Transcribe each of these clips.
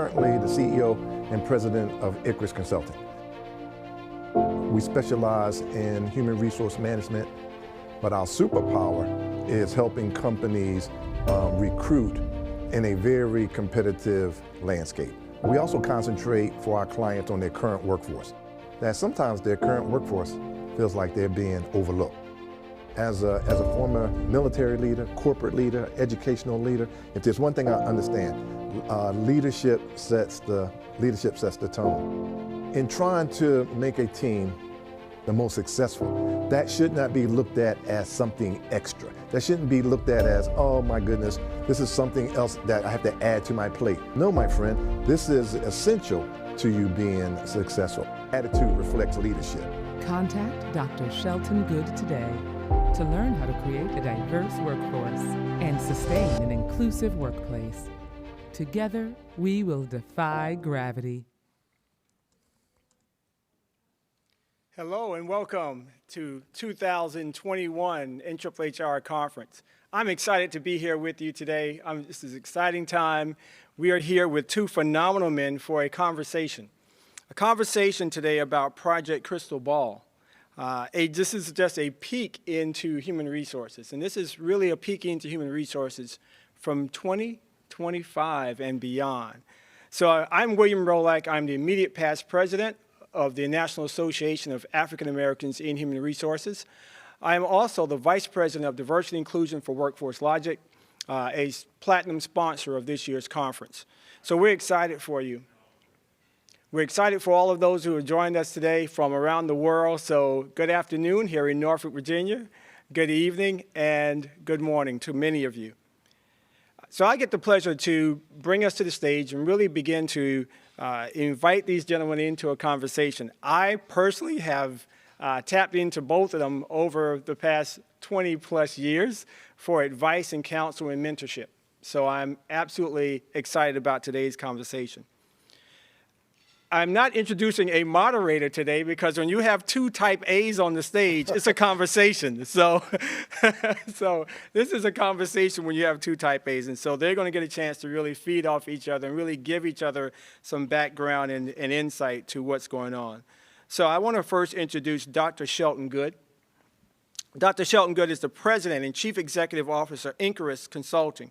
currently the CEO and president of Icarus Consulting. We specialize in human resource management, but our superpower is helping companies recruit in a very competitive landscape. We also concentrate for our clients on their current workforce. That sometimes their current workforce feels like they're being overlooked. As a former military leader, corporate leader, educational leader, if there's one thing I understand, leadership sets the tone. In trying to make a team the most successful, that should not be looked at as something extra. That shouldn't be looked at as, oh my goodness, this is something else that I have to add to my plate. No, my friend, this is essential to you being successful. Attitude reflects leadership. Contact Dr. Shelton Goode today to learn how to create a diverse workforce and sustain an inclusive workplace. Together, we will defy gravity. Hello and welcome to 2021 NAAAHR Conference. I'm excited to be here with you today. This is an exciting time. We are here with two phenomenal men for a conversation. A conversation today about Project Crystal Ball. This is just a peek into human resources, and this is really a peek into human resources from 2025 and beyond. So I'm William Rolak. I'm the immediate past president of the National Association of African Americans in Human Resources. I am also the vice president of Diversity and Inclusion for Workforce Logic, a platinum sponsor of this year's conference. So we're excited for you. We're excited for all of those who have joined us today from around the world. So good afternoon here in Norfolk, Virginia. Good evening and good morning to many of you. So I get the pleasure to bring us to the stage and really begin to invite these gentlemen into a conversation. I personally have tapped into both of them over the past 20 plus years for advice and counsel and mentorship. So I'm absolutely excited about today's conversation. I'm not introducing a moderator today because when you have two type A's on the stage, it's a conversation. So, so this is a conversation when you have two type A's. And so they're going to get a chance to really feed off each other and really give each other some background and insight to what's going on. So I want to first introduce Dr. Shelton Goode. Dr. Shelton Goode is the president and chief executive officer of Icarus Consulting.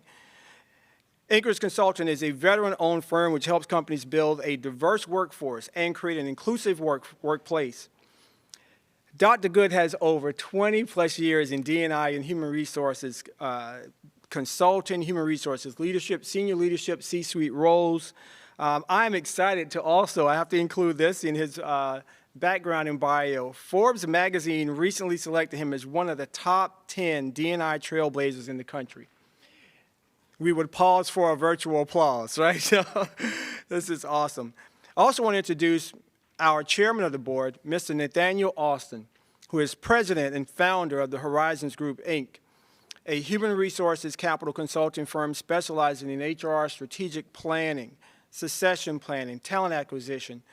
Icarus Consulting is a veteran-owned firm which helps companies build a diverse workforce and create an inclusive workplace. Dr. Goode has over 20 plus years in D&I and human resources consulting, human resources leadership, senior leadership, C-suite roles. I'm excited to also, I have to include this in his background and bio. Forbes magazine recently selected him as one of the top 10 D&I trailblazers in the country. We would pause for a virtual applause, right? So this is awesome. I also want to introduce our chairman of the board, Mr. Nat Alston, who is president and founder of the Horizons Group, Inc., a human resources capital consulting firm specializing in HR strategic planning, succession planning, talent acquisition,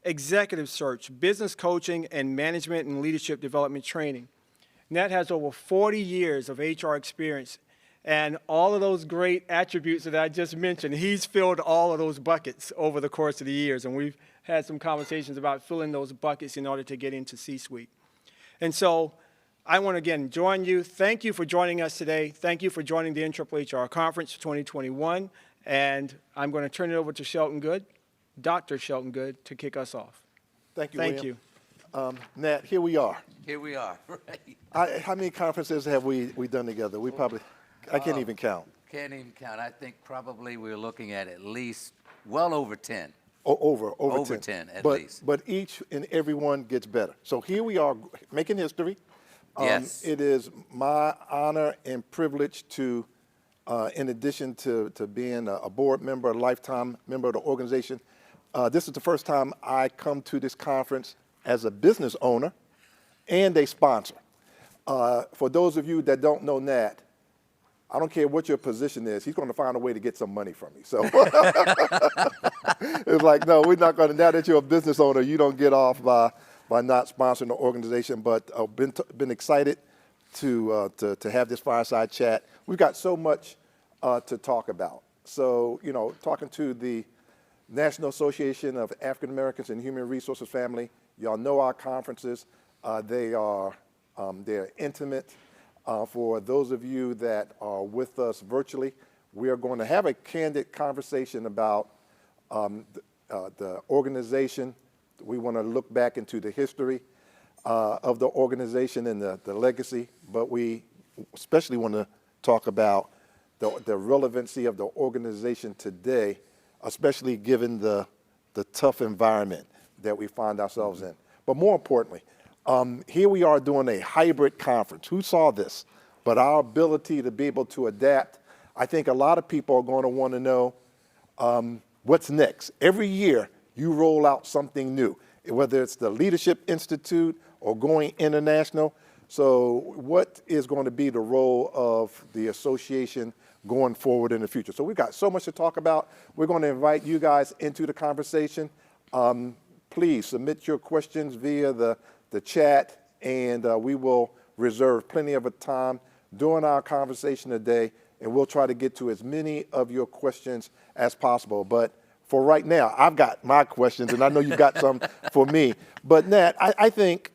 executive search, business coaching, and management and leadership development training. Nat has over 40 years of HR experience, and all of those great attributes that I just mentioned, he's filled all of those buckets over the course of the years, and we've had some conversations about filling those buckets in order to get into C-suite. And so I want to again join you. Thank you for joining us today. Thank you for joining the NAAAHR Conference 2021, and I'm going to turn it over to Shelton Goode, Dr. Shelton Goode, to kick us off. Thank you, Thank William. you. Nat, here we are. Here we are, right. How many conferences have we done together? We probably, I can't even count. Can't even count. I think probably we're looking at least well over 10. Over 10 at but, least. But each and every one gets better. So here we are making history. Yes. It is my honor and privilege to, in addition to being a board member, a lifetime member of the organization, this is the first time I come to this conference as a business owner and a sponsor. For those of you that don't know Nat, I don't care what your position is, he's going to find a way to get some money from me. So it's like, no, we're not going to, now that you're a business owner, you don't get off by not sponsoring the organization. But I've been excited to have this fireside chat. We've got so much to talk about. So, you know, talking to the National Association of African Americans and Human Resources family. Y'all know our conferences. They're intimate. For those of you that are with us virtually, we are going to have a candid conversation about the organization. We want to look back into the history of the organization and the legacy, but we especially want to talk about the relevancy of the organization today, especially given the tough environment that we find ourselves in. But more importantly, here we are doing a hybrid conference. Who saw this? But our ability to be able to adapt, I think a lot of people are going to want to know what's next. Every year you roll out something new, whether it's the Leadership Institute or going international. So what is going to be the role of the association going forward in the future? So we've got so much to talk about. We're going to invite you guys into the conversation. Please submit your questions via the chat, and we will reserve plenty of time during our conversation today, and we'll try to get to as many of your questions as possible. But for right now, I've got my questions, and I know you've got some for me. But Nat, I think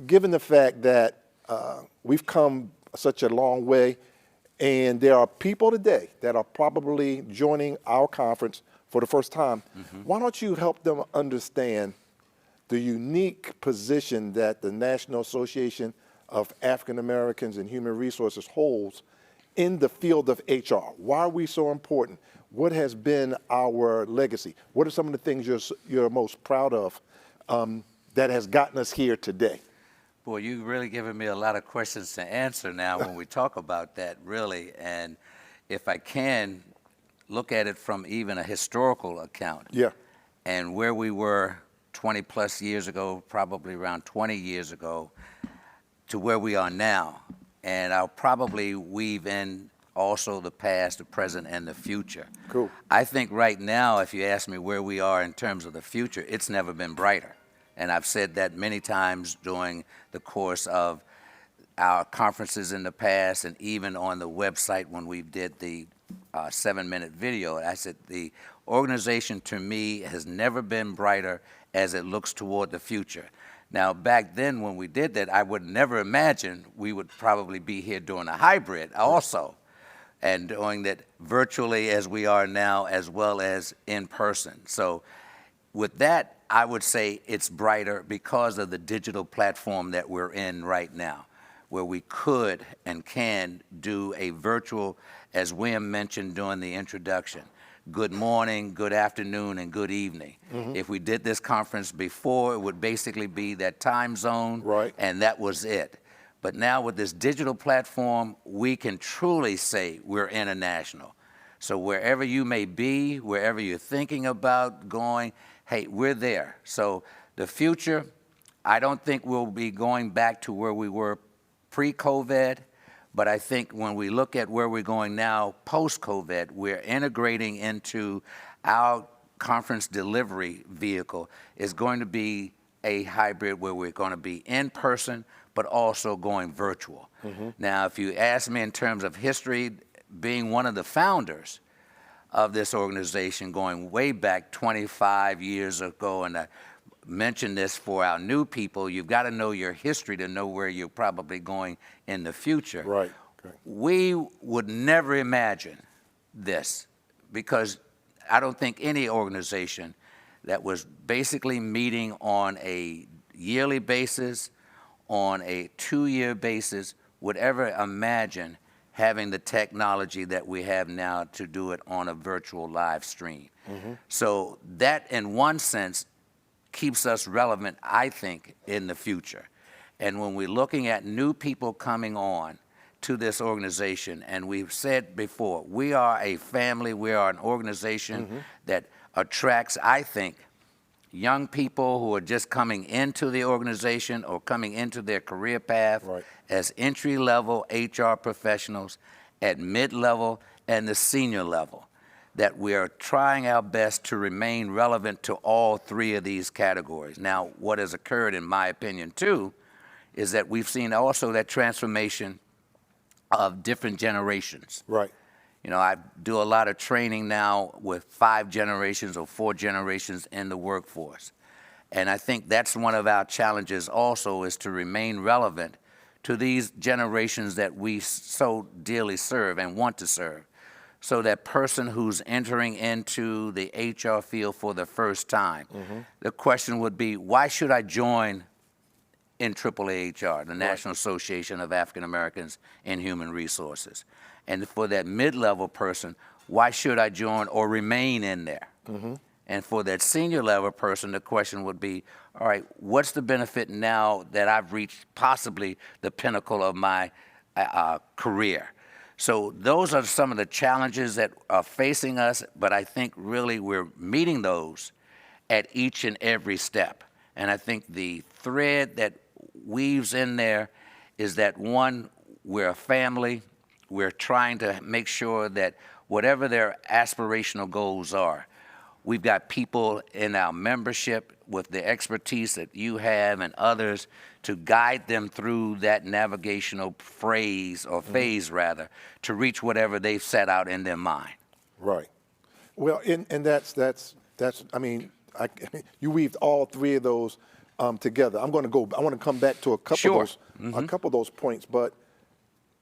given the fact that we've come such a long way, and there are people today that are probably joining our conference for the first time, why don't you help them understand the unique position that the National Association of African Americans and Human Resources holds in the field of HR? Why are we so important? What has been our legacy? What are some of the things you're most proud of that has gotten us here today? Boy, you've really given me a lot of questions to answer now when we talk about that, really. And if I can look at it from even a historical account, and where we were 20 plus years ago, probably around 20 years ago, to where we are now. And I'll probably weave in also the past, the present, and the future. Cool. I think right now, if you ask me where we are in terms of the future, it's never been brighter. And I've said that many times during the course of our conferences in the past, and even on the website when we did the 7-minute video. I said the organization to me has never been brighter as it looks toward the future. Now, back then when we did that, I would never imagine we would probably be here doing a hybrid also, and doing that virtually as we are now, as well as in person. So with that, I would say it's brighter because of the digital platform that we're in right now, where we could and can do a virtual, as William mentioned during the introduction, good morning, good afternoon, and good evening. If we did this conference before, it would basically be that time zone, and that was it. But now with this digital platform, we can truly say we're international. So wherever you may be, wherever you're thinking about going, hey, we're there. So the future, I don't think we'll be going back to where we were pre-COVID, but I think when we look at where we're going now post-COVID, we're integrating into our conference delivery vehicle is going to be a hybrid where we're going to be in person, but also going virtual. Now, if you ask me in terms of history, being one of the founders of this organization going way back 25 years ago, and I mention this for our new people, you've got to know your history to know where you're probably going in the future. Right. We would never imagine this, because I don't think any organization that was basically meeting on a yearly basis, on a 2-year basis, would ever imagine having the technology that we have now to do it on a virtual live stream. So that, in one sense, keeps us relevant, I think, in the future. And when we're looking at new people coming on to this organization, and we've said before, we are a family, we are an organization that attracts, I think, young people who are just coming into the organization or coming into their career path as entry-level HR professionals at mid-level and the senior level, that we are trying our best to remain relevant to all 3 of these categories. Now, what has occurred, in my opinion, too, is that we've seen also that transformation of different generations. You know, I do a lot of training now with 5 generations or 4 generations in the workforce. And I think that's one of our challenges also, is to remain relevant to these generations that we so dearly serve and want to serve. So that person who's entering into the HR field for the first time, the question would be, why should I join NAAAHR, the National Association of African Americans in Human Resources? And for that mid-level person, why should I join or remain in there? And for that senior level person, the question would be, all right, what's the benefit now that I've reached possibly the pinnacle of my career? So those are some of the challenges that are facing us, but I think really we're meeting those at each and every step. And I think the thread that weaves in there is that, one, we're a family. We're trying to make sure that whatever their aspirational goals are, we've got people in our membership with the expertise that you have and others to guide them through that navigational phase, to reach whatever they've set out in their mind. Right. Well, and that's I mean, you weaved all 3 of those together. I want to come back to a couple of those, a couple of those points, but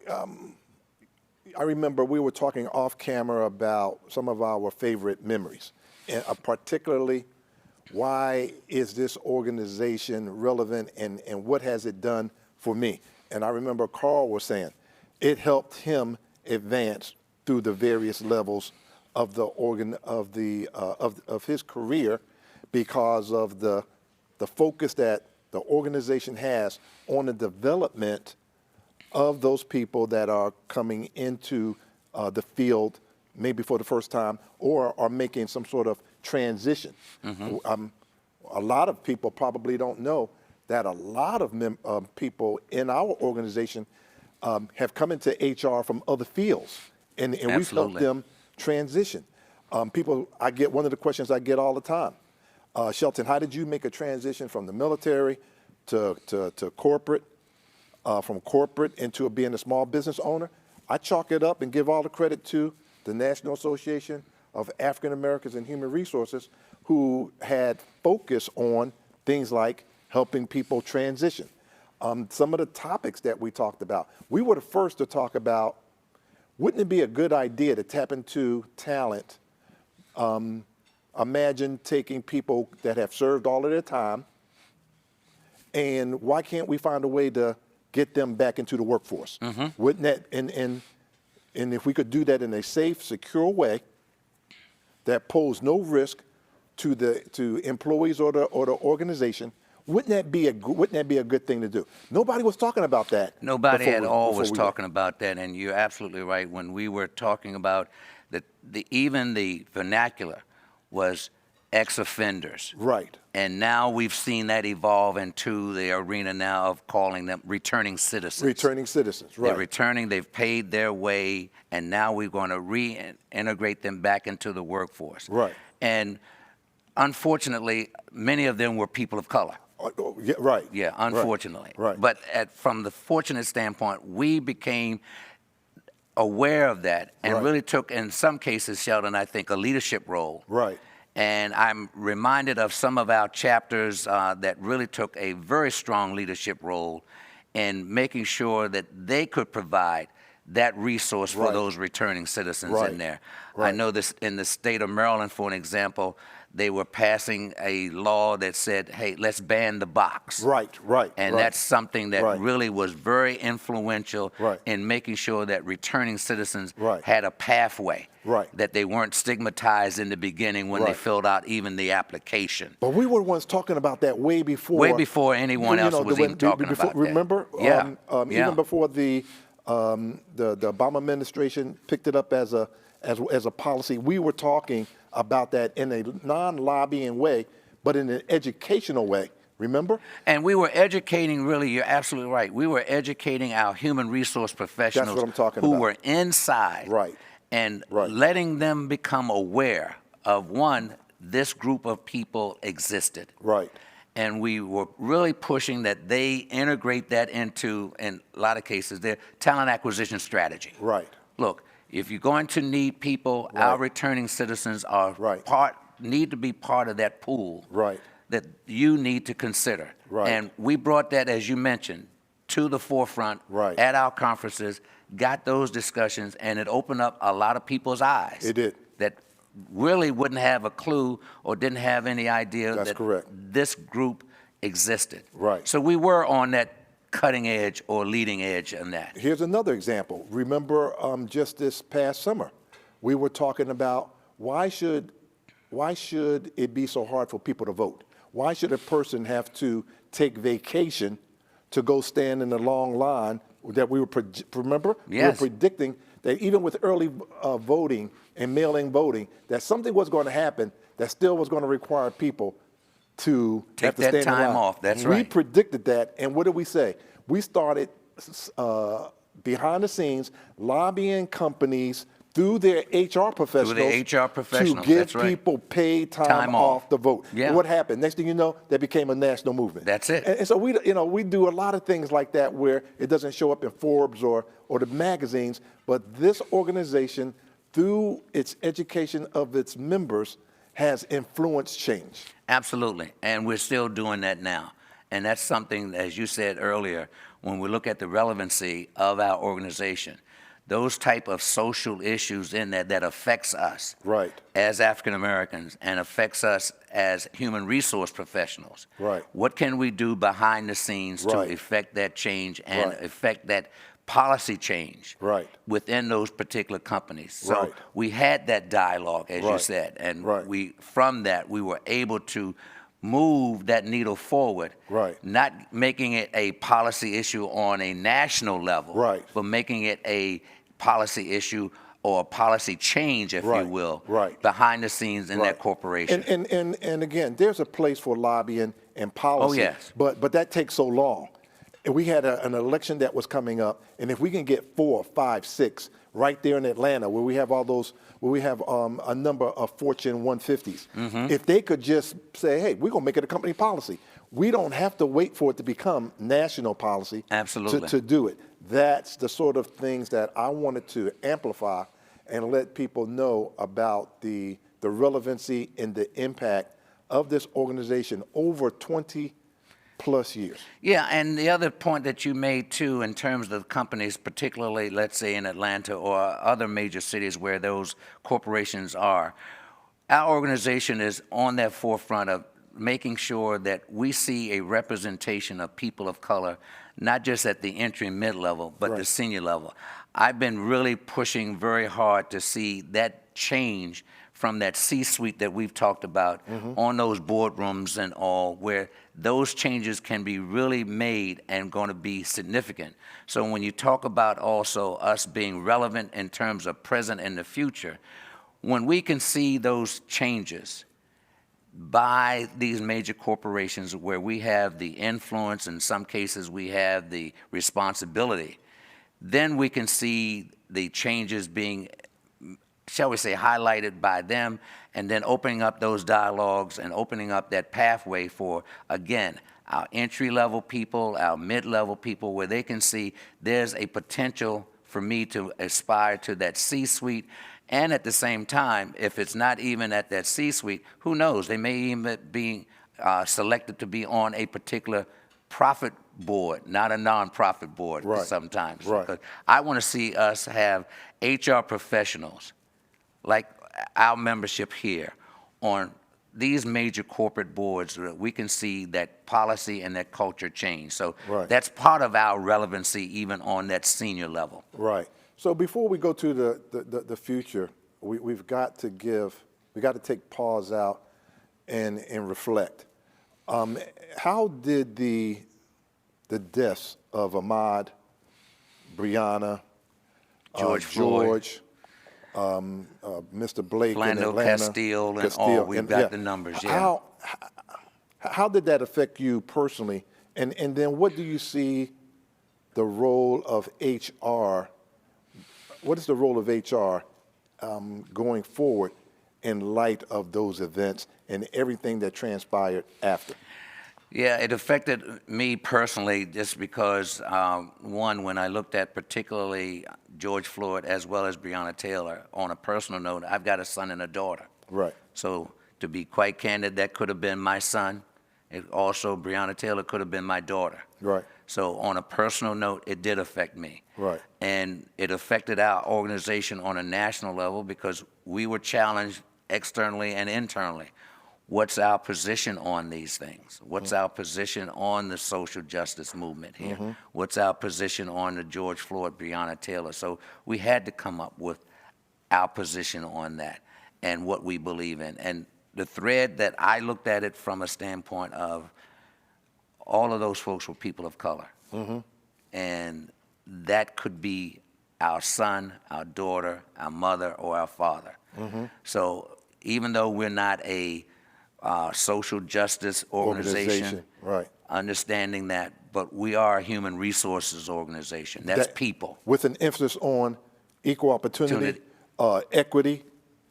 I remember we were talking off camera about some of our favorite memories, and particularly why is this organization relevant and what has it done for me? And I remember Carl was saying it helped him advance through the various levels of the of his career because of the focus that the organization has on the development of those people that are coming into the field maybe for the first time or are making some sort of transition. A lot of people probably don't know that a lot of people in our organization have come into HR from other fields, and we've helped them transition. One of the questions I get all the time, Shelton, how did you make a transition from the military to corporate, from corporate into being a small business owner? I chalk it up and give all the credit to the National Association of African Americans in Human Resources, who had focus on things like helping people transition. Some of the topics that we talked about, we were the first to talk about, wouldn't it be a good idea to tap into talent? Imagine taking people that have served all of their time, and why can't we find a way to get them back into the workforce? Wouldn't that, and if we could do that in a safe, secure way that posed no risk to employees or the organization, wouldn't that be a good thing to do? Nobody was talking about that. Nobody at all was talking about that, and you're absolutely right. When we were talking about even the vernacular was ex-offenders. Right. And now we've seen that evolve into the arena now of calling them returning citizens. Returning citizens, right. They're returning, they've paid their way, and now we're going to reintegrate them back into the workforce. Right. And unfortunately, many of them were people of color. Yeah, right. Yeah, unfortunately. Right. But from the fortunate standpoint, we became aware of that and really took, in some cases, Sheldon, I think, a leadership role. Right. And I'm reminded of some of our chapters that really took a very strong leadership role in making sure that they could provide that resource for those returning citizens in there. I know this in the state of Maryland, for an example, they were passing a law that said, hey, let's ban the box. And that's something that really was very influential in making sure that returning citizens had a pathway, that they weren't stigmatized in the beginning when they filled out even the application. But we were the ones talking about that way before. Way before anyone else was even talking about that. Remember? Yeah. Even before the Obama administration picked it up as a policy, we were talking about that in a non-lobbying way, but in an educational way. Remember? And we were educating, really, you're absolutely right. We were educating our human resource professionals. That's what I'm talking who about. were inside and letting them become aware of, one, this group of people existed. And we were really pushing that they integrate that into, in a lot of cases, their talent acquisition strategy. Look, If you're going to need people, our returning citizens are need to be part of that pool that you need to consider. And we brought that, as you mentioned, to the forefront at our conferences, got those discussions, and it opened up a lot of people's eyes. It did. That really wouldn't have a clue or didn't have any idea that this group existed. So we were on that cutting edge or leading edge on that. Here's another example. Remember just this past summer, we were talking about why should it be so hard for people to vote? Why should a person have to take vacation to go stand in a long line that we were, remember? We were predicting that even with early voting and mail-in voting, that something was going to happen that still was going to require people to take have to stand that time in line. off. That's We predicted that, and what did we say? We started behind the scenes lobbying companies through their HR professionals, to give people paid time off to vote. And what happened? Next thing you know, that became a national movement. That's it. And so we do a lot of things like that where it doesn't show up in Forbes or the magazines, but this organization, through its education of its members, has influenced change. Absolutely, and we're still doing that now. And that's something, as you said earlier, when we look at the relevancy of our organization, those type of social issues in that affects us as African Americans and affects us as human resource professionals. What can we do behind the scenes to effect that change and effect that policy change within those particular companies? So we had that dialogue, as you said, and from that we were able to move that needle forward, not making it a policy issue on a national level, but making it a policy issue or a policy change, if you will, behind the scenes in that corporation. And again, there's a place for lobbying and policy, but that takes so long. And we had an election that was coming up, and if we can get 4, 5, 6 right there in Atlanta, where we have all those, where we have a number of Fortune 150s, if they could just say, hey, we're going to make it a company policy. We don't have to wait for it to become national policy to do it. That's the sort of things that I wanted to amplify and let people know about the relevancy and the impact of this organization over 20 plus years. Yeah, and the other point that you made too, in terms of companies, particularly let's say in Atlanta or other major cities where those corporations are, our organization is on that forefront of making sure that we see a representation of people of color, not just at the entry and mid-level, but the senior level. I've been really pushing very hard to see that change from that C-suite that we've talked about on those boardrooms and all, where those changes can be really made and going to be significant. So when you talk about also us being relevant in terms of present and the future, when we can see those changes by these major corporations where we have the influence, in some cases we have the responsibility, then we can see the changes being, shall we say, highlighted by them, and then opening up those dialogues and opening up that pathway for, again, our entry-level people, our mid-level people, where they can see there's a potential for me to aspire to that C-suite. And at the same time, if it's not even at that C-suite, who knows? They may even be selected to be on a particular profit board, not a non-profit board sometimes. Because I want to see us have HR professionals, like our membership here, on these major corporate boards so that we can see that policy and that culture change. So that's part of our relevancy even on that senior level. So before we go to the future, we've got to take pause out and reflect. How did the deaths of Ahmaud, Breonna, George, Mr. Blake in Atlanta, Castile, and all, we've got the numbers, How did that affect you personally? And then what do you see the role of HR? What is the role of HR going forward in light of those events and everything that transpired after? Yeah, it affected me personally just because, one, when I looked at particularly George Floyd as well as Breonna Taylor, on a personal note, I've got a son and a daughter. Right. So to be quite candid, that could have been my son. It also, Breonna Taylor could have been my daughter. Right. So on a personal note, it did affect me. Right. And it affected our organization on a national level because we were challenged externally and internally. What's our position on these things? What's our position on the social justice movement here? What's our position on the George Floyd, Breonna Taylor? So we had to come up with our position on that and what we believe in. And the thread that I looked at it from a standpoint of all of those folks were people of color. And that could be our son, our daughter, our mother, or our father. So even though we're not a social justice organization, right, understanding that, but we are a human resources organization. That's people. With an emphasis on equal opportunity, equity,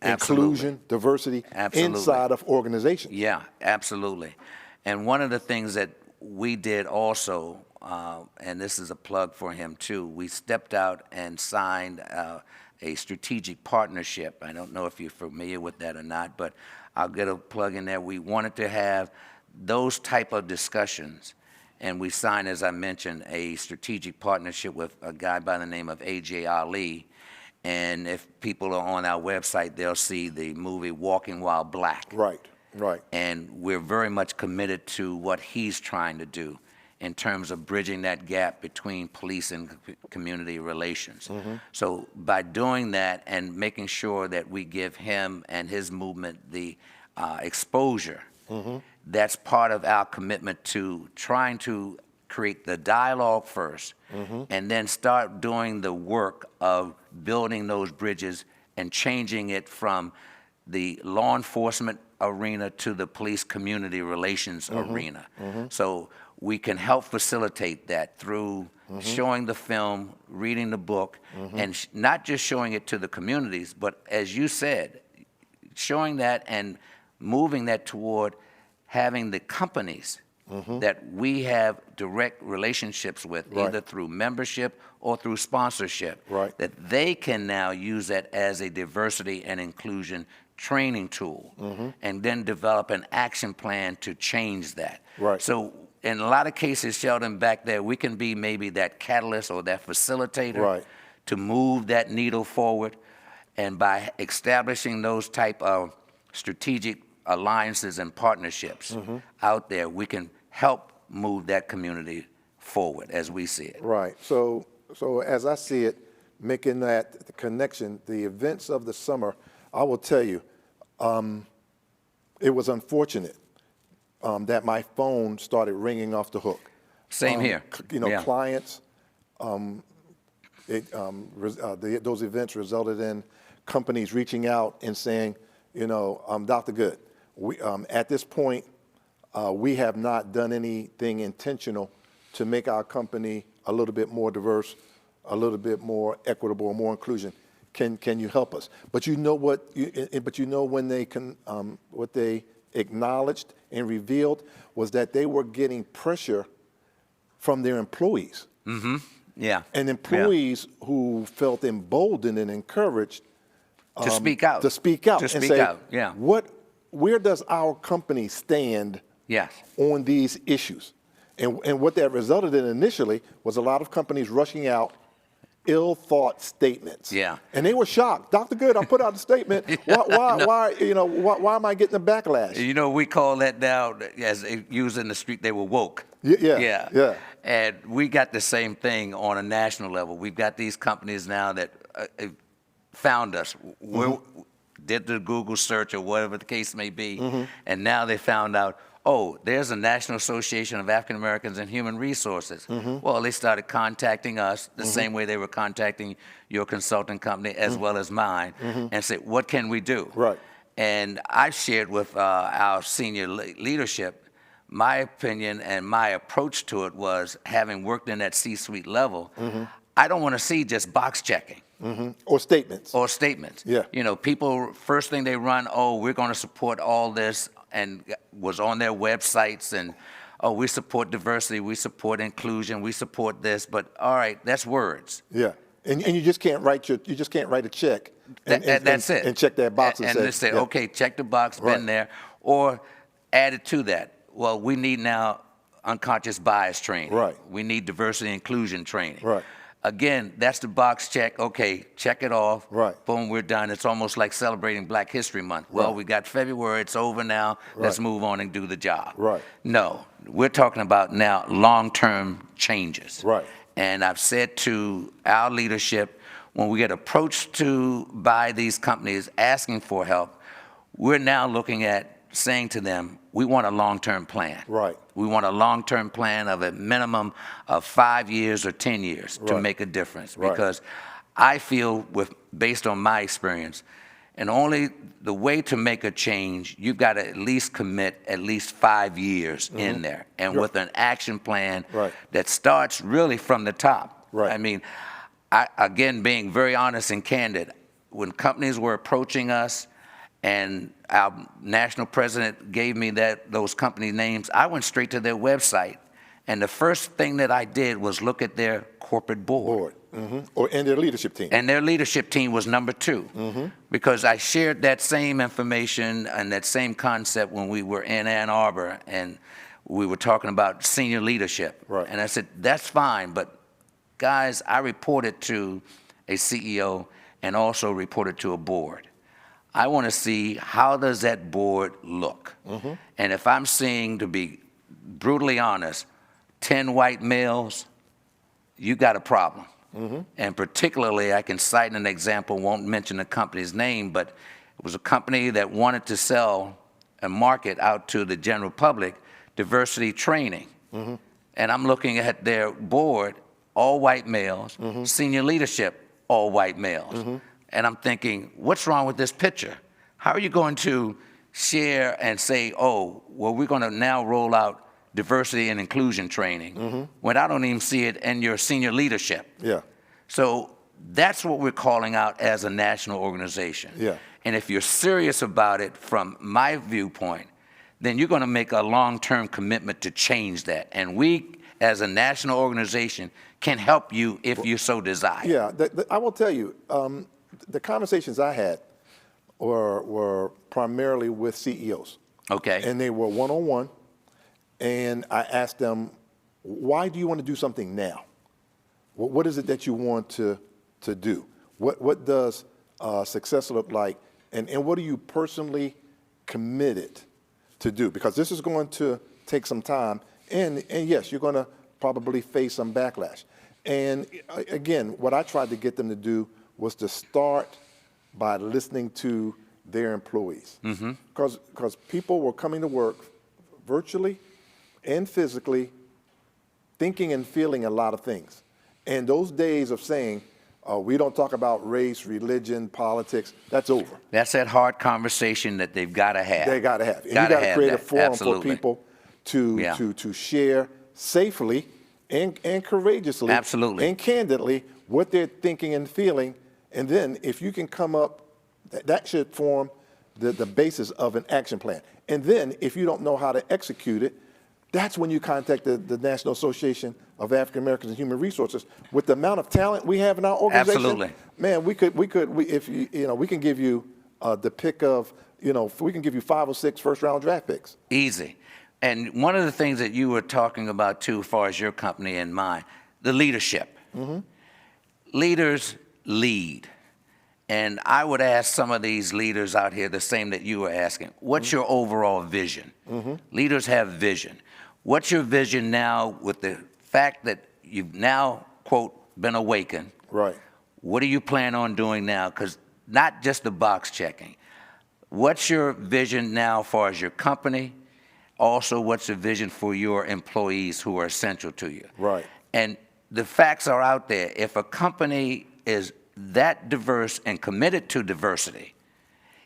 Absolutely. inclusion, diversity Absolutely. inside of organizations. Yeah, absolutely. And one of the things that we did also, and this is a plug for him too, we stepped out and signed a strategic partnership. I don't know if you're familiar with that or not, but I'll get a plug in there. We wanted to have those type of discussions, and we signed, as I mentioned, a strategic partnership with a guy by the name of A.J. Ali. And if people are on our website, they'll see the movie Walking While Black. Right, right. And we're very much committed to what he's trying to do in terms of bridging that gap between police and community relations. So by doing that and making sure that we give him and his movement the exposure, that's part of our commitment to trying to create the dialogue first and then start doing the work of building those bridges and changing it from the law enforcement arena to the police community relations arena. So we can help facilitate that through showing the film, reading the book, and not just showing it to the communities, but as you said, showing that and moving that toward having the companies that we have direct relationships with, either through membership or through sponsorship, that they can now use that as a diversity and inclusion training tool, and then develop an action plan to change that. So in a lot of cases, Sheldon, back there, we can be maybe that catalyst or that facilitator to move that needle forward. And by establishing those type of strategic alliances and partnerships out there, we can help move that community forward as we see it. Right. So as I see it, making that connection, the events of the summer, I will tell you, it was unfortunate that my phone started ringing off the hook. Same here. You know, clients, those events resulted in companies reaching out and saying, you know, Dr. Goode, we, at this point, we have not done anything intentional to make our company a little bit more diverse, a little bit more equitable, more inclusion. Can you help us? But you know what? But you know when they what they acknowledged and revealed was that they were getting pressure from their employees. Yeah. And employees who felt emboldened and encouraged to speak out. To speak out. To and speak say, out. Yeah. Where does our company stand on these issues? And what that resulted in initially was a lot of companies rushing out ill-thought statements. Yeah. And they were shocked. Dr. Goode, I put out a statement. Why am I getting a backlash? You know, we call that now, as used in the street, they were woke. Yeah. And we got the same thing on a national level. We've got these companies now that found us. We did the Google search or whatever the case may be, and now they found out, oh, there's a National Association of African Americans in Human Resources. Well, they started contacting us the same way they were contacting your consulting company as well as mine, and said, what can we do? Right. And I shared with our senior leadership my opinion and my approach to it was, having worked in that C-suite level, I don't want to see just box checking. Or statements. Or statements. Yeah. You know, people, first thing they run, oh, we're going to support all this, and was on their websites and oh, we support diversity, we support inclusion, we support this, but all right, that's words. Yeah. And you just can't write a check That's it. And check that box and say, just say, yeah. okay, check the box, Right. been there, or add it to that. Well, we need now unconscious bias training. Right. We need diversity inclusion training. Right. Again, that's the box check. Okay, check it off. Right. Boom, we're done. It's almost like celebrating Black History Month. Well, Right. we got February, it's over now. Let's Right. move on and do the job. Right. No, we're talking about now long-term changes. Right. And I've said to our leadership, when we get approached by these companies asking for help, we're now looking at saying to them, we want a long-term plan. Right. We want a long-term plan of a minimum of 5 years or 10 years to Right. make a difference. Right. Because I feel, based on my experience, and only the way to make a change, you've got to at least commit at least 5 years in there, and Sure. with an action plan Right. that starts really from the top. Right. I mean, again, being very honest and candid, when companies were approaching us and our national president gave me those company names, I went straight to their website, and the first thing that I did was look at their corporate board. And their leadership team. And their leadership team was number 2, because I shared that same information and that same concept when we were in Ann Arbor and we were talking about senior leadership. Right. And I said, that's fine, but guys, I reported to a CEO and also reported to a board. I want to see how does that board look. And if I'm seeing, to be brutally honest, 10 white males, you got a problem. And particularly, I can cite an example, won't mention the company's name, but it was a company that wanted to sell and market out to the general public diversity training. And I'm looking at their board, all white males, senior leadership, all white males. And I'm thinking, what's wrong with this picture? How are you going to share and say, oh, well, we're going to now roll out diversity and inclusion training when I don't even see it in your senior leadership? Yeah. So that's what we're calling out as a national organization. Yeah. And if you're serious about it from my viewpoint, then you're going to make a long-term commitment to change that. And we, as a national organization, can help you if you so desire. Yeah, I will tell you, the conversations I had were primarily with CEOs. Okay. And they were one-on-one, and I asked them, why do you want to do something now? What is it that you want to do? What does success look like? And what are you personally committed to do? Because this is going to take some time, and yes, you're going to probably face some backlash. And again, what I tried to get them to do was to start by listening to their employees. Because people were coming to work virtually and physically, thinking and feeling a lot of things. And those days of saying, we don't talk about race, religion, politics, that's over. That's that hard conversation that they've got to have. They got to have. And Gotta you got to have create that. a forum Absolutely. for people to share safely and courageously Absolutely. and candidly what they're thinking and feeling. And then if you can come up, that should form the basis of an action plan. And then if you don't know how to execute it, that's when you contact the National Association of African Americans and Human Resources. With the amount of talent we have in our organization, Absolutely. man, we can give you the pick of, we can give you 5 or 6 first-round draft picks. Easy. And one of the things that you were talking about, too, as far as your company and mine, the leadership. Leaders lead. And I would ask some of these leaders out here the same that you were asking. What's your overall vision? Leaders have vision. What's your vision now with the fact that you've now, quote, been awakened? Right. What do you plan on doing now? Because not just the box checking. What's your vision now as far as your company? Also, what's the vision for your employees who are essential to you? Right. And the facts are out there. If a company is that diverse and committed to diversity,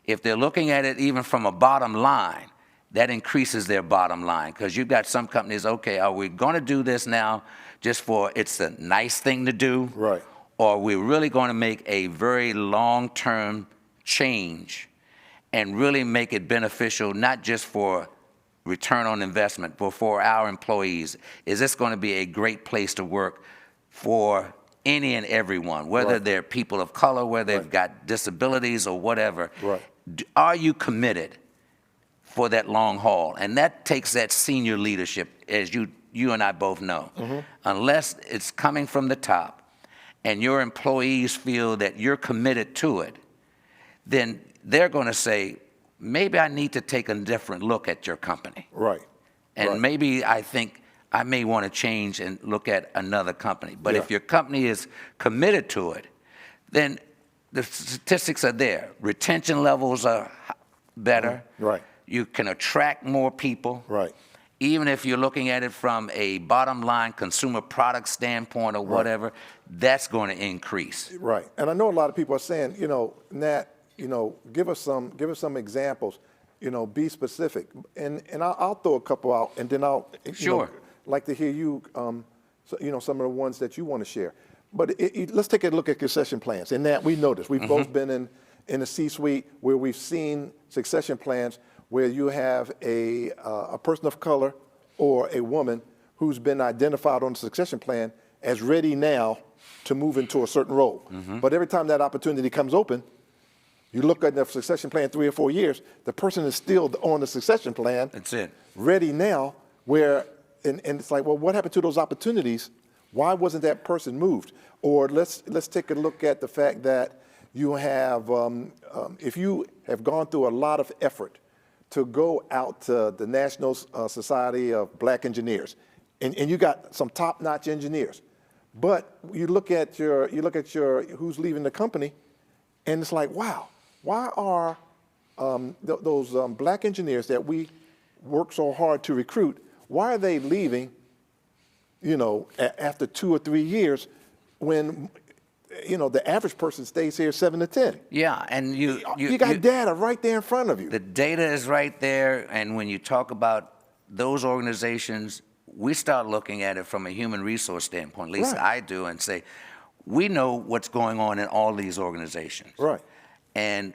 if they're looking at it even from a bottom line, that increases their bottom line. Because you've got some companies, okay, are we going to do this now just for it's a nice thing to do? Right. Or are we really going to make a very long-term change and really make it beneficial, not just for return on investment for our employees? Is this going to be a great place to work for any and everyone, whether they're people of color, whether they've got disabilities or whatever? Are you committed for that long haul? And that takes that senior leadership, as you and I both know. Unless it's coming from the top and your employees feel that you're committed to it, then they're going to say, maybe I need to take a different look at your company. And maybe I think I may want to change and look at another company. But if your company is committed to it, then the statistics are there. Retention levels are better. You can attract more people. Even if you're looking at it from a bottom line consumer product standpoint or whatever, that's going to increase. And I know a lot of people are saying, Nat, give us some examples, be specific. And I'll throw a couple out, and then I'll like to hear you, some of the ones that you want to share. But let's take a look at succession plans. And Nat, we know this. We've both been in the C-suite where we've seen succession plans where you have a person of color or a woman who's been identified on the succession plan as ready now to move into a certain role. But every time that opportunity comes open, you look at the succession plan 3 or 4 years, the person is still on the succession plan. That's it. Ready now, where, and it's like, well, what happened to those opportunities? Why wasn't that person moved? Or let's take a look at the fact that you have, if you have gone through a lot of effort to go out to the National Society of Black Engineers, and you got some top-notch engineers, but you look at your who's leaving the company, and it's like, wow, why are those black engineers that we work so hard to recruit, why are they leaving, after 2 or 3 years when, the average person stays here 7 to 10? Yeah, and you got data right there in front of you. The data is right there, and when you talk about those organizations, we start looking at it from a human resource standpoint, at least I do, and say, we know what's going on in all these organizations. And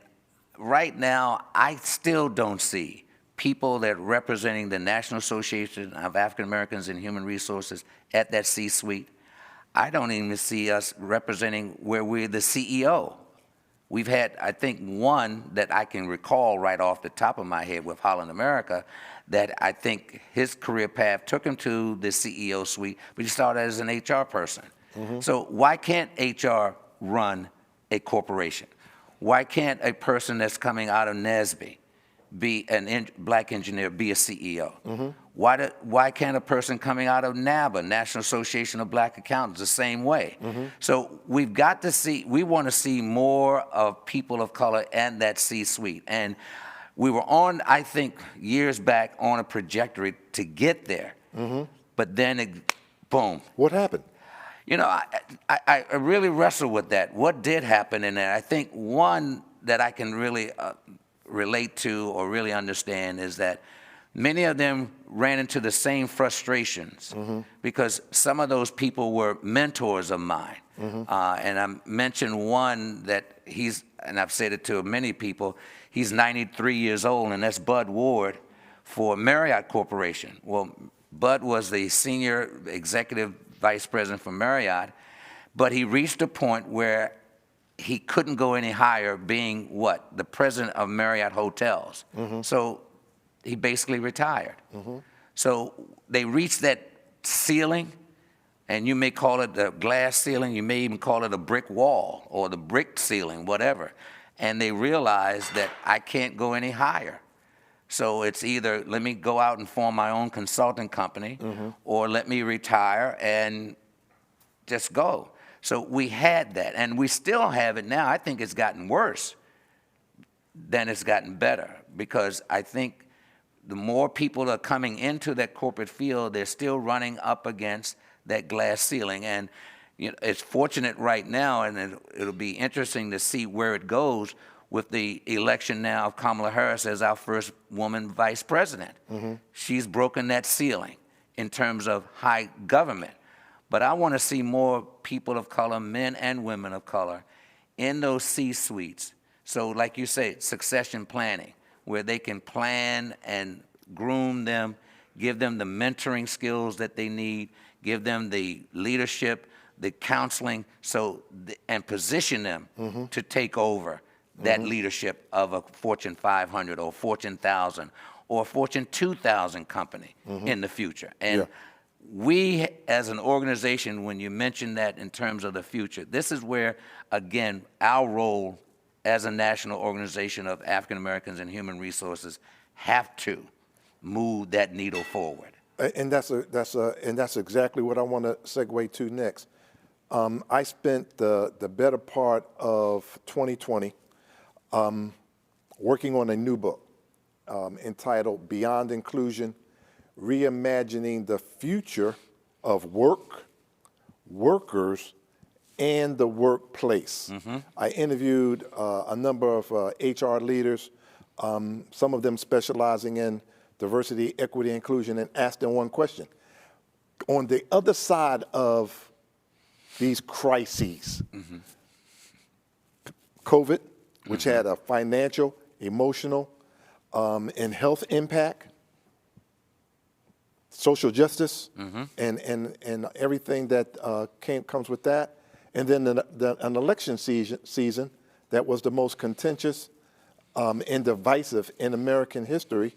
right now, I still don't see people that representing the National Association of African Americans in Human Resources at that C-suite. I don't even see us representing where we're the CEO. We've had, I think, one that I can recall right off the top of my head with Holland America, that I think his career path took him to the CEO suite, but he started as an HR person. So why can't HR run a corporation? Why can't a person that's coming out of NASB be black engineer, be a CEO? Why can't a person coming out of NAAAHR, National Association of Black Accountants, the same way? So we've got to see, we want to see more of people of color and that C-suite. And we were on, I think, years back on a trajectory to get there. But then, boom. What happened? I really wrestle with that. What did happen in there? I think one that I can really relate to or really understand is that many of them ran into the same frustrations because some of those people were mentors of mine. And I mentioned one that and I've said it to many people, he's 93 years old, and that's Bud Ward for Marriott Corporation. Well, Bud was the senior executive vice president for Marriott, but he reached a point where he couldn't go any higher, being what? The president of Marriott Hotels. So he basically retired. So they reached that ceiling, and you may call it the glass ceiling, you may even call it a brick wall or the brick ceiling, whatever. And they realized that I can't go any higher. So it's either let me go out and form my own consulting company or let me retire and just go. So we had that, and we still have it now. I think it's gotten worse than it's gotten better, because I think the more people are coming into that corporate field, they're still running up against that glass ceiling. And it's fortunate right now, and it'll be interesting to see where it goes with the election now of Kamala Harris as our first woman vice president. She's broken that ceiling in terms of high government. But I want to see more people of color, men and women of color, in those C-suites. So like you say, succession planning, where they can plan and groom them, give them the mentoring skills that they need, give them the leadership, the counseling, and position them to take over that leadership of a Fortune 500 or Fortune 1000 or Fortune 2000 company in the future. And we, as an organization, when you mention that in terms of the future, this is where, again, our role as a national organization of African Americans in human resources have to move that needle forward. And that's exactly what I want to segue to next. I spent the better part of 2020 working on a new book entitled Beyond Inclusion, Reimagining the Future of Work, Workers, and the Workplace. I interviewed a number of HR leaders, some of them specializing in diversity, equity, inclusion, and asked them one question. On the other side of these crises, COVID, which had a financial, emotional, and health impact, social justice, and everything that comes with that, and then an election season that was the most contentious and divisive in American history,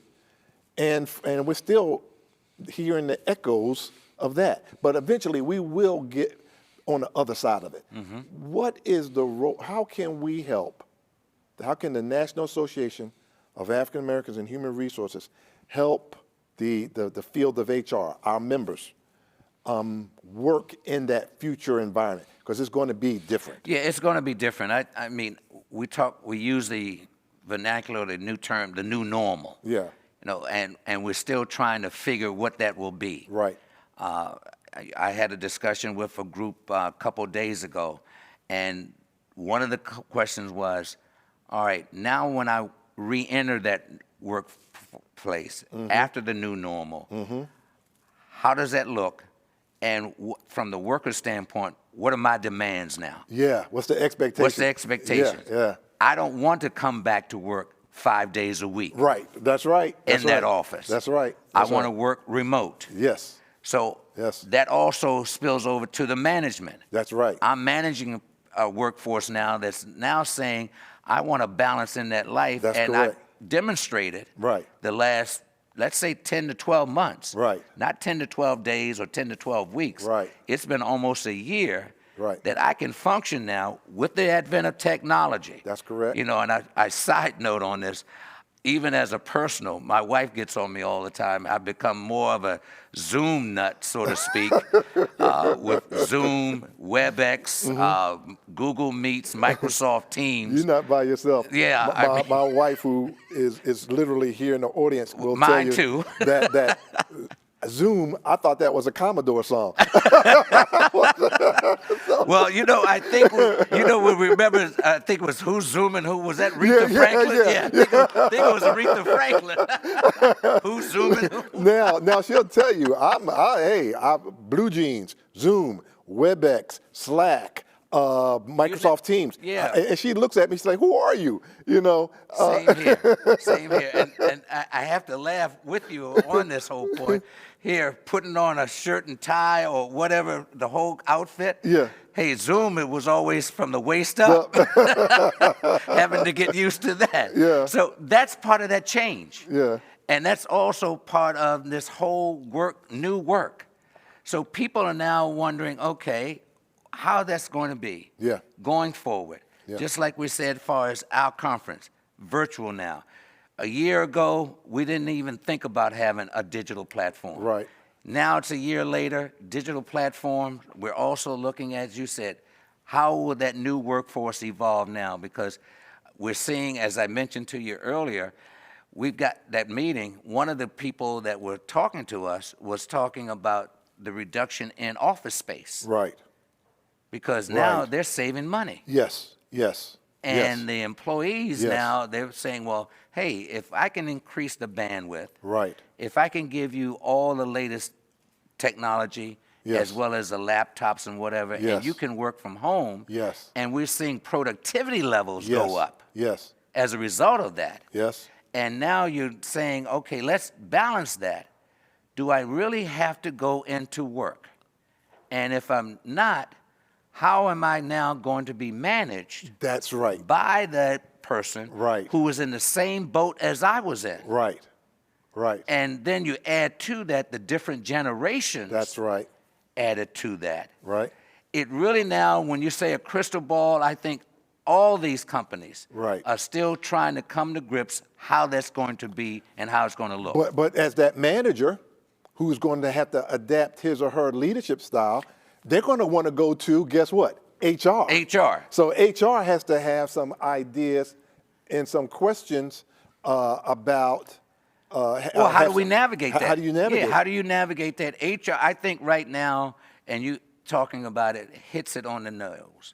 and we're still hearing the echoes of that. But eventually, we will get on the other side of it. What is the role? How can we help? How can the National Association of African Americans in Human Resources help the field of HR, our members, work in that future environment? Because it's going to be different. Yeah, it's going to be different. I mean, we use the vernacular, the new term, the new normal. Yeah. You know, and we're still trying to figure what that will be. Right. I had a discussion with a group a couple days ago, and one of the questions was, all right, now when I re-enter that workplace after the new normal, how does that look? And from the worker's standpoint, what are my demands now? Yeah, what's the expectation? What's the expectation? Yeah. I don't want to come back to work 5 days a week. Right, that's right. In that office. That's right. I want to work remote. Yes. So Yes. that also spills over to the management. That's right. I'm managing a workforce now that's now saying, I want to balance in that life. That's and correct. I demonstrated Right. the last, let's say 10 to 12 months. Right. Not 10 to 12 days or 10 to 12 weeks. Right. It's been almost a year Right. that I can function now with the advent of technology. That's correct. You know, and I side note on this, even as a personal, my wife gets on me all the time. I've become more of a Zoom nut, so to speak, with Zoom, WebEx, Google Meets, Microsoft Teams. You're not by yourself. Yeah, My wife, who is literally here in the audience, will tell Mine you too. that Zoom, I thought that was a Commodore song. Well, you know, I think, we remember, I think it was Who's Zooming Who? Was that Aretha Franklin? Yeah. I think it was Aretha Franklin. Who's Zooming Who? Now she'll tell you, I Blue Jeans, Zoom, WebEx, Slack, Microsoft Teams. Yeah. And she looks at me, she's like, who are you? You know? Same here. And I have to laugh with you on this whole point. Here, putting on a shirt and tie or whatever, the whole outfit. Yeah. Hey, Zoom, it was always from the waist up. Having to get used to that. Yeah. So that's part of that change. Yeah. And that's also part of this whole new work. So people are now wondering, okay, how that's going to be going forward. Yeah. Just like we said as far as our conference, virtual now. A year ago, we didn't even think about having a digital platform. Right. Now it's a year later, digital platform. We're also looking at, as you said, how will that new workforce evolve now? Because we're seeing, as I mentioned to you earlier, we've got that meeting. One of the people that were talking to us was talking about the reduction in office space. Right. Because now they're saving money. Yes. And the employees Yes. now, they're saying, well, hey, if I can increase the bandwidth, Right. if I can give you all the latest technology, Yes. as well as the laptops and whatever, Yes. and you can work from home, Yes. and we're seeing productivity levels Yes. go up Yes. as a result of that. Yes. And now you're saying, okay, let's balance that. Do I really have to go into work? And if I'm not, how am I now going to be managed That's right. by that person Right. who was in the same boat as I was in? Right. Right. And then you add to that the different generations That's right. added to that. Right. It really now, when you say a crystal ball, I think all these companies Right. are still trying to come to grips how that's going to be and how it's going to look. But as that manager who's going to have to adapt his or her leadership style, they're going to want to go to, guess what? HR. HR. So HR has to have some ideas and some questions about. Well, how do we navigate that? How do you navigate? Yeah, how do you navigate that? HR, I think right now, and you talking about it, hits it on the nose.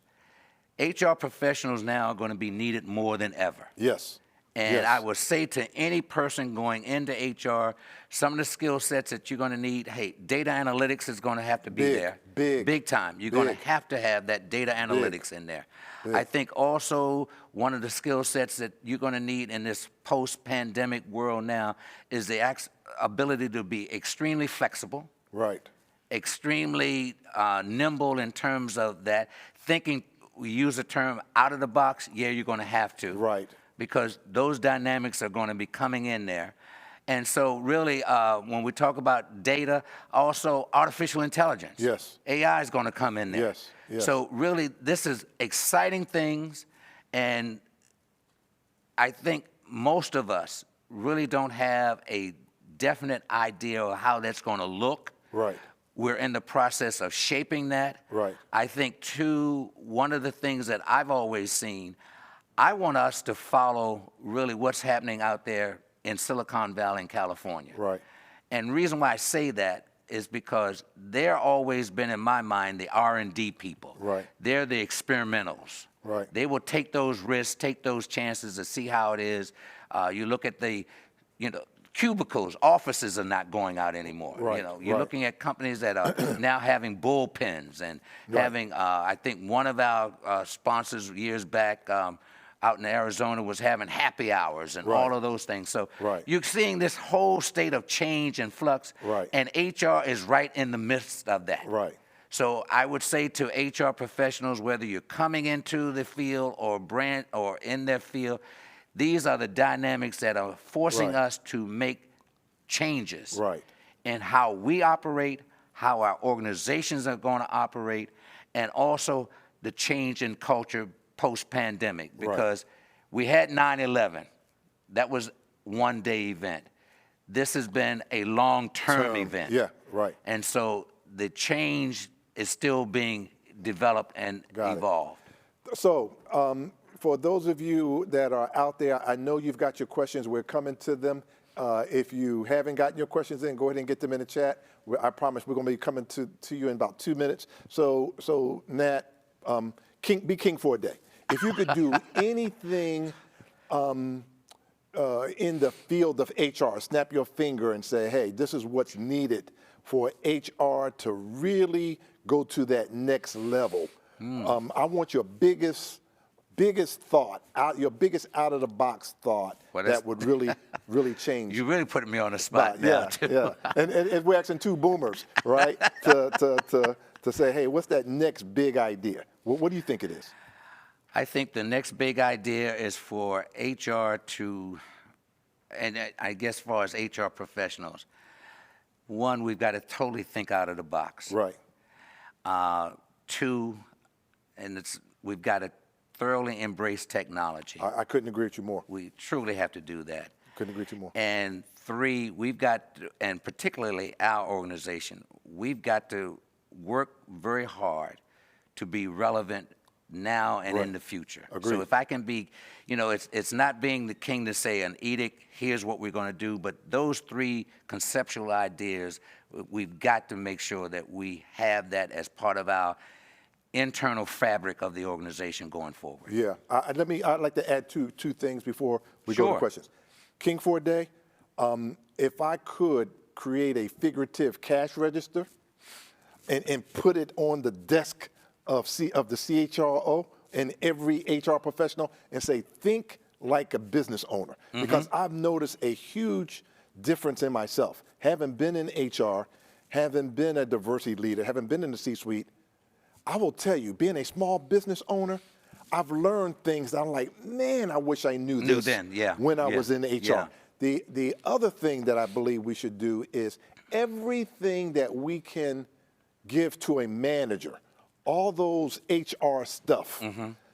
HR professionals now are going to be needed more than ever. Yes. And Yes. I would say to any person going into HR, some of the skill sets that you're going to need, hey, data analytics is going to have to be Big, there. big, Big time. You're going big. to have that data analytics in there. Big. I think also one of the skill sets that you're going to need in this post-pandemic world now is the ability to be extremely flexible, Right. extremely nimble in terms of that. Thinking, we use the term out of the box, yeah, you're going to have to. Right. Because those dynamics are going to be coming in there. And so really, when we talk about data, also artificial intelligence. Yes. AI is going to come in there. Yes, yes. So really, this is exciting things, and I think most of us really don't have a definite idea of how that's going to look. Right. We're in the process of shaping that. Right. I think, too, one of the things that I've always seen, I want us to follow really what's happening out there in Silicon Valley in California. Right. And the reason why I say that is because they're always been, in my mind, the R&D people. Right. They're the experimentals. Right. They will take those risks, take those chances to see how it is. You look at the, cubicles, offices are not going out anymore. Right, You're right. looking at companies that are now having bullpens and Right. having, I think one of our sponsors years back out in Arizona was having happy hours and Right. all of those things. So Right. you're seeing this whole state of change and flux, Right. and HR is right in the midst of that. Right. So I would say to HR professionals, whether you're coming into the field or in their field, these are the dynamics that are forcing Right. us to make changes Right. in how we operate, how our organizations are going to operate, and also the change in culture post-pandemic. Because we had 9/11. That was one-day event. This has been a long-term event. Yeah, right. And so the change is still being developed and Got it. evolved. So, for those of you that are out there, I know you've got your questions. We're coming to them. If you haven't gotten your questions in, go ahead and get them in the chat. I promise we're going to be coming to you in about 2 minutes. So Nat, be king for a day. If you could do anything in the field of HR, snap your finger and say, hey, this is what's needed for HR to really go to that next level. I want your biggest thought, your biggest out of the box thought that would really change. You're really putting me on the spot now, too. Yeah, and we're asking two boomers, right, to say, hey, what's that next big idea? What do you think it is? I think the next big idea is for HR to, and I guess as far as HR professionals, one, we've got to totally think out of the box. Right. Two, we've got to thoroughly embrace technology. I couldn't agree with you more. We truly have to do that. Couldn't agree with you more. And three, we've got to, and particularly our organization, we've got to work very hard to be relevant now and in the future. Agreed. So if I can be, it's not being the king to say an edict, here's what we're going to do, but those three conceptual ideas, we've got to make sure that we have that as part of our internal fabric of the organization going forward. Yeah, I'd like to add two things before we go to Sure. questions. King for a day, if I could create a figurative cash register and put it on the desk of the CHRO and every HR professional and say, think like a business owner, because I've noticed a huge difference in myself. Having been in HR, having been a diversity leader, having been in the C-suite, I will tell you, being a small business owner, I've learned things that I'm like, man, I wish I knew this then, yeah, when I yeah, was in HR. yeah. The other thing that I believe we should do is everything that we can give to a manager, all those HR stuff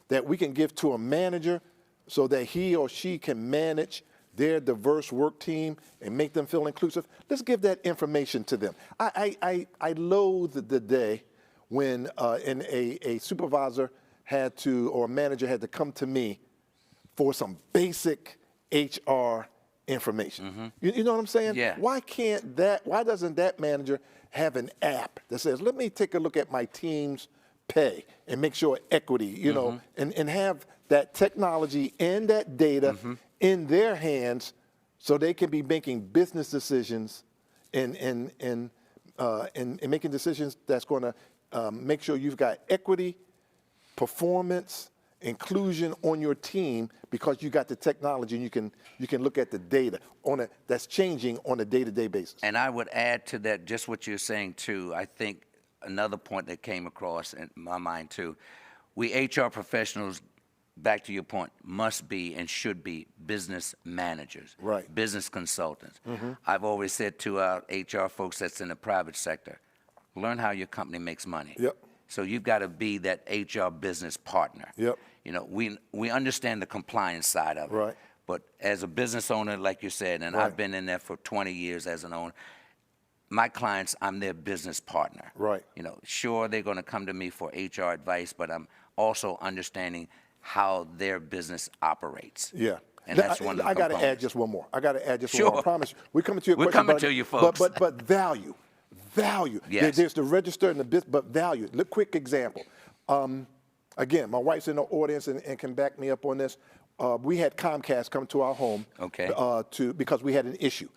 that we can give to a manager so that he or she can manage their diverse work team and make them feel inclusive, let's give that information to them. I loathe the day when a supervisor had to, or a manager had to come to me for some basic HR information. You know what I'm saying? Yeah. Why doesn't that manager have an app that says, let me take a look at my team's pay and make sure equity, you know, and have that technology and that data in their hands so they can be making business decisions and making decisions that's going to make sure you've got equity, performance, inclusion on your team, because you got the technology and you can look at the data that's changing on a day-to-day basis. And I would add to that just what you're saying too. I think another point that came across in my mind too, we HR professionals, back to your point, must be and should be business managers, Right. business consultants. I've always said to our HR folks that's in the private sector, learn how your company makes money. Yep. So you've got to be that HR business partner. Yep. You know, we understand the compliance side of it. Right. But as a business owner, like you said, and Right. I've been in there for 20 years as an owner, my clients, I'm their business partner. Right. You know, sure, they're going to come to me for HR advice, but I'm also understanding how their business operates. Yeah. And that's one of the I got to components. add just one more. One Sure. more. I promise you. We're coming to your We're question. coming to you, folks. But value. Value. Yes. There's the register and the business, but value. Look, quick example. Again, my wife's in the audience and can back me up on this. We had Comcast come to our home because we had an issue.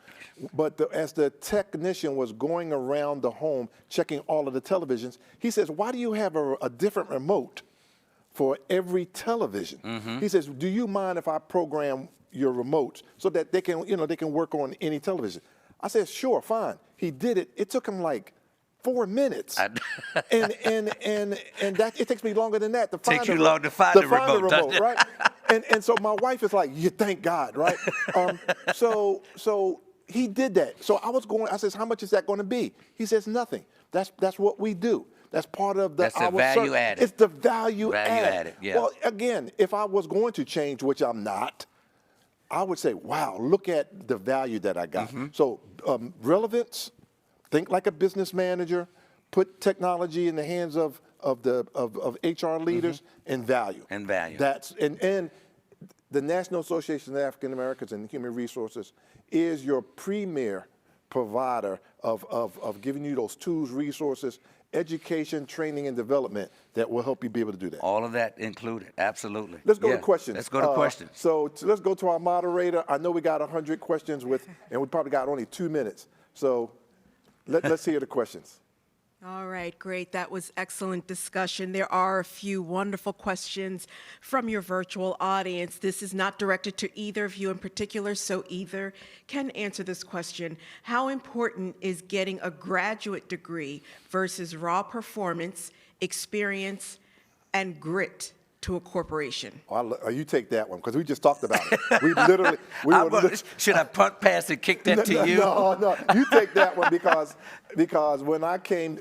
But as the technician was going around the home checking all of the televisions, he says, why do you have a different remote for every television? He says, do you mind if I program your remotes so that they can work on any television? I said, sure, fine. He did it. It took him like 4 minutes. and that it takes me longer than that to find Takes you long to find the remote, doesn't it? right? And so my wife is like, you thank God, right? So he did that. So I says, how much is that going to be? He says, nothing. That's what we do. That's part of That's the value added. It's the value added. Yeah. Well, again, if I was going to change, which I'm not, I would say, wow, look at the value that I got. So relevance, think like a business manager, put technology in the hands of HR leaders, and value. And value. And the National Association of African Americans and Human Resources is your premier provider of giving you those tools, resources, education, training, and development that will help you be able to do that. All of that included, absolutely. Let's go to questions. Let's go to questions. So let's go to our moderator. I know we got 100 questions and we probably got only 2 minutes. So let's hear the questions. All right, great. That was excellent discussion. There are a few wonderful questions from your virtual audience. This is not directed to either of you in particular, so either can answer this question. How important is getting a graduate degree versus raw performance, experience, and grit to a corporation? You take that one, because we just talked about it. Should I punt pass and kick that to you? No, you take that one because when I came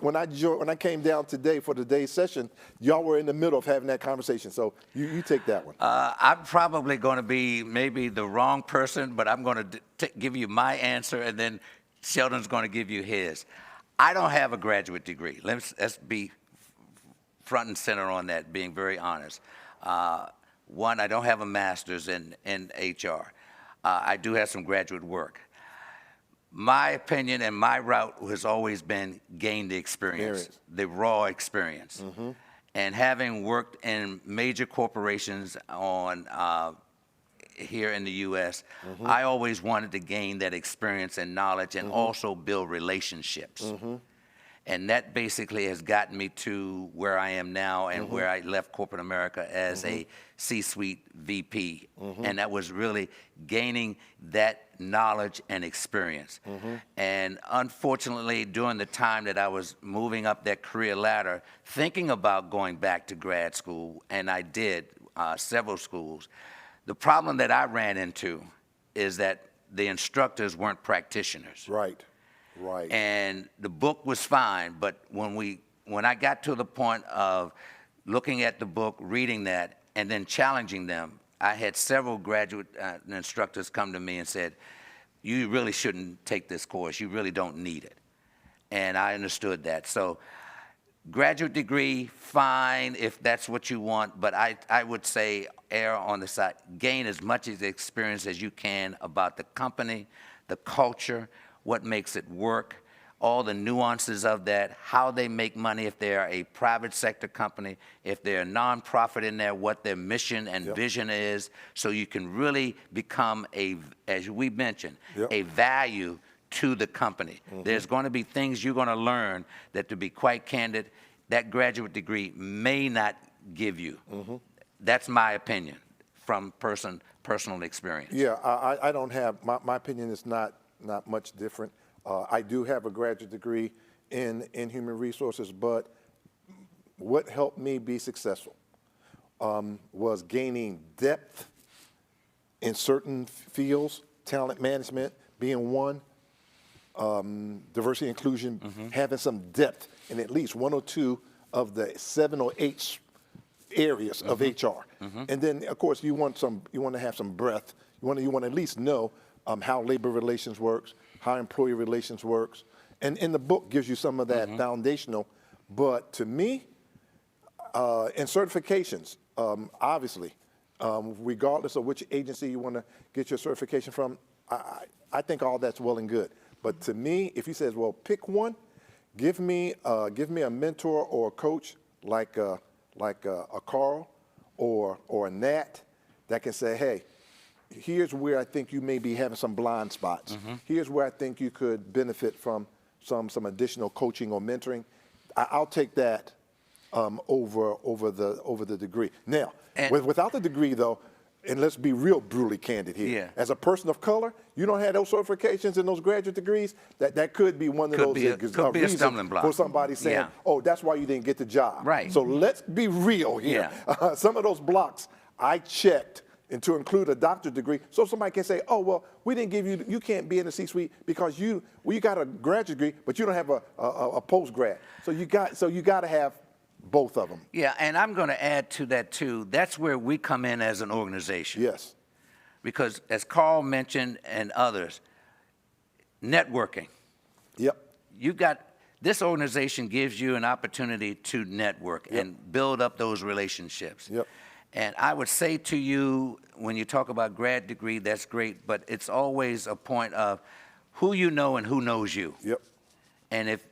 down today for today's session, y'all were in the middle of having that conversation. So you take that one. I'm probably going to be maybe the wrong person, but I'm going to give you my answer, and then Sheldon's going to give you his. I don't have a graduate degree. Let's be front and center on that, being very honest. One, I don't have a master's in HR. I do have some graduate work. My opinion and my route has always been gain the experience, the raw experience. And having worked in major corporations here in the U.S., I always wanted to gain that experience and knowledge and also build relationships. And that basically has gotten me to where I am now and where I left corporate America as a C-suite VP. And that was really gaining that knowledge and experience. And unfortunately, during the time that I was moving up that career ladder, thinking about going back to grad school, and I did several schools, the problem that I ran into is that the instructors weren't practitioners. Right. Right. And the book was fine, but when I got to the point of looking at the book, reading that, and then challenging them, I had several graduate instructors come to me and said, you really shouldn't take this course. You really don't need it. And I understood that. So graduate degree, fine if that's what you want, but I would say err on the side, gain as much experience as you can about the company, the culture, what makes it work, all the nuances of that, how they make money if they're a private sector company, if they're a nonprofit in there, what their mission and vision is, so you can really become as we mentioned, a value to the company. There's going to be things you're going to learn that, to be quite candid, that graduate degree may not give you. That's my opinion from personal experience. Yeah, I don't have, my opinion is not much different. I do have a graduate degree in human resources, but what helped me be successful was gaining depth in certain fields, talent management being one, diversity inclusion, having some depth in at least one or two of the 7 or 8 areas of HR. And then, of course, you want to have some breadth. You want to at least know how labor relations works, how employee relations works. And the book gives you some of that foundational. But to me, and certifications, obviously, regardless of which agency you want to get your certification from, I think all that's well and good. But to me, if he says, well, pick one, give me a mentor or a coach like a Carl or a Nat that can say, hey, here's where I think you may be having some blind spots. Here's where I think you could benefit from some additional coaching or mentoring. I'll take that over the degree. Now, without the degree though, and let's be real brutally candid here. As a person of color, you don't have those certifications and those graduate degrees. That could be one of those could be a stumbling block for somebody saying, "Oh, that's why you didn't get the job." Right. So let's be real here. Some of those blocks I checked, and to include a doctorate degree, so somebody can say, "Oh, well, we didn't give you. You can't be in the C-suite because you got a graduate degree, but you don't have a post-grad. So you got to have both of them." Yeah, and I'm going to add to that too. That's where we come in as an organization. Yes. Because as Carl mentioned and others, networking. Yep. This organization gives you an opportunity to network and build up those relationships. Yep. And I would say to you, when you talk about grad degree, that's great, but it's always a point of who you know and who knows you. Yep. And if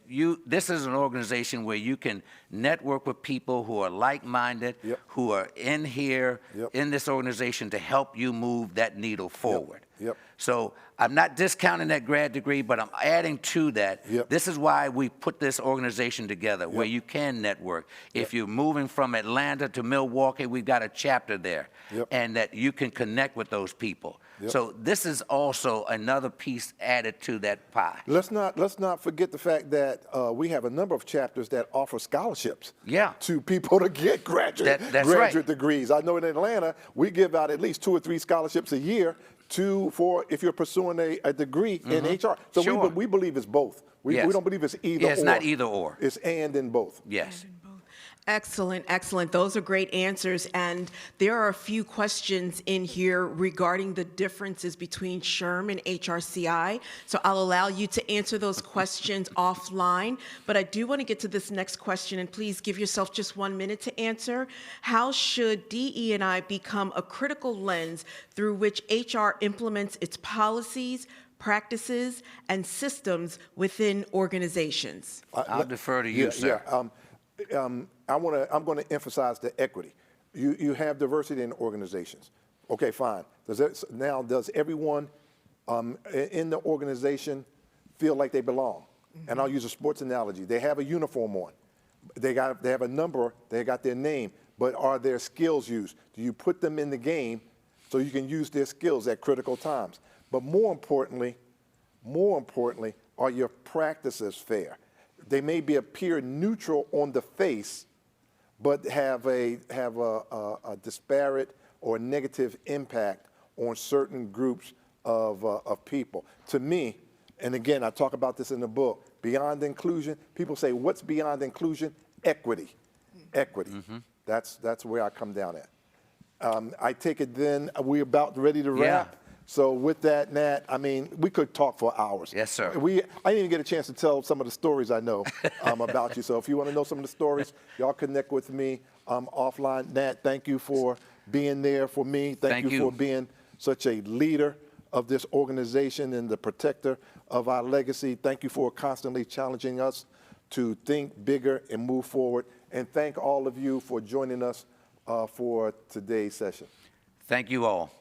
this is an organization where you can network with people who are like-minded, who are in here, in this organization to help you move that needle forward. Yep. So I'm not discounting that grad degree, but I'm adding to that. This is why we put this organization together, where you can network. If you're moving from Atlanta to Milwaukee, we've got a chapter there, and that you can connect with those people. So this is also another piece added to that pie. Let's not forget the fact that we have a number of chapters that offer scholarships to people to get graduate degrees. I know in Atlanta we give out at least 2 or 3 scholarships a year for if you're pursuing a degree in HR. So we believe it's both. We don't believe it's either or. It's not either or. It's and in both. Yes. Excellent, excellent. Those are great answers. And there are a few questions in here regarding the differences between SHRM and HRCI. So I'll allow you to answer those questions offline. But I do want to get to this next question, and please give yourself just 1 minute to answer. How should DE&I become a critical lens through which HR implements its policies, practices, and systems within organizations? I'll defer to you, sir. I'm going to emphasize the equity. You have diversity in organizations. Okay, fine. Does everyone in the organization feel like they belong? And I'll use a sports analogy. They have a uniform on. They have a number, they got their name, but are their skills used? Do you put them in the game so you can use their skills at critical times? But more importantly, are your practices fair? They may appear neutral on the face, but have a disparate or negative impact on certain groups of people. To me, and again, I talk about this in the book, beyond inclusion, people say, what's beyond inclusion? Equity. Equity. That's where I come down at. I take it then, we're about ready to wrap. Yeah. So with that, Nat, I mean, we could talk for hours. Yes, sir. I didn't even get a chance to tell some of the stories I know about you. So if you want to know some of the stories, y'all connect with me offline. Nat, thank you for being there for me. Thank you for being such a leader of this organization and the protector of our legacy. Thank you for constantly challenging us to think bigger and move forward. And thank all of you for joining us for today's session. Thank you all.